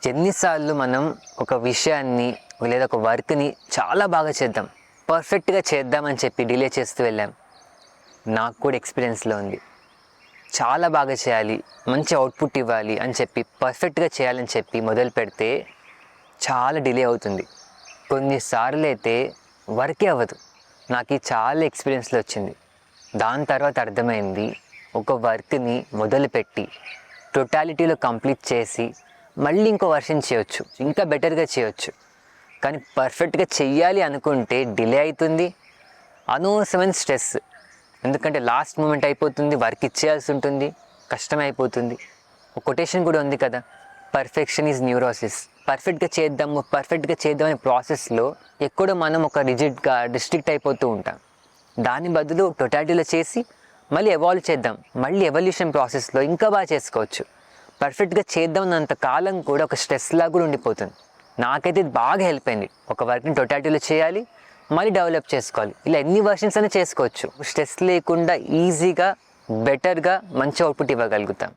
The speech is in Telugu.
ఎన్నిసార్లు మనం ఒక విషయాన్ని లేదా ఒక వర్క్ని చాలా బాగా చేద్దాం, పర్ఫెక్ట్గా చేద్దామని చెప్పి డిలే చేస్తూ వెళ్ళాం. నాకు కూడా ఎక్స్పీరియన్స్లో ఉంది. చాలా బాగా చేయాలి, మంచి అవుట్పుట్ ఇవ్వాలి అని చెప్పి పర్ఫెక్ట్గా చేయాలని చెప్పి మొదలు పెడితే చాలా డిలే అవుతుంది. కొన్నిసార్లు అయితే వర్కే అవ్వదు. నాకు చాలా ఎక్స్పీరియన్స్లో వచ్చింది. దాని తర్వాత అర్థమైంది, ఒక వర్క్ని మొదలుపెట్టి టోటాలిటీలో కంప్లీట్ చేసి మళ్ళీ ఇంకో వర్షన్ చేయొచ్చు, ఇంకా బెటర్గా చేయొచ్చు. కానీ పర్ఫెక్ట్గా చెయ్యాలి అనుకుంటే డిలే అవుతుంది, అనవసరమైన స్ట్రెస్. ఎందుకంటే లాస్ట్ మూమెంట్ అయిపోతుంది, వర్క్ ఇచ్చేయాల్సి ఉంటుంది, కష్టమైపోతుంది. ఒక కొటేషన్ కూడా ఉంది కదా, పర్ఫెక్షన్ ఈజ్ న్యూరోసిస్. పర్ఫెక్ట్గా చేద్దాం అనే ప్రాసెస్లో ఎక్కడో మనం ఒక రిజిడ్గా డిస్ట్రిక్ట్ అయిపోతూ ఉంటాం. దాని బదులు టోటాలిటీలో చేసి మళ్ళీ ఎవాల్వ్ చేద్దాం, మళ్ళీ ఎవల్యూషన్ ప్రాసెస్లో ఇంకా బాగా చేసుకోవచ్చు. పర్ఫెక్ట్గా చేద్దాం అన్నంత కాలం కూడా ఒక స్ట్రెస్ లాగా కూడా ఉండిపోతుంది. నాకైతే ఇది బాగా హెల్ప్ అయింది. ఒక వర్క్ని టోటాలిటీలో చేయాలి, మళ్ళీ డెవలప్ చేసుకోవాలి. ఇలా ఎన్ని వర్షన్స్ అయినా చేసుకోవచ్చు. స్ట్రెస్ లేకుండా ఈజీగా బెటర్గా మంచి అవుట్పుట్ ఇవ్వగలుగుతాం.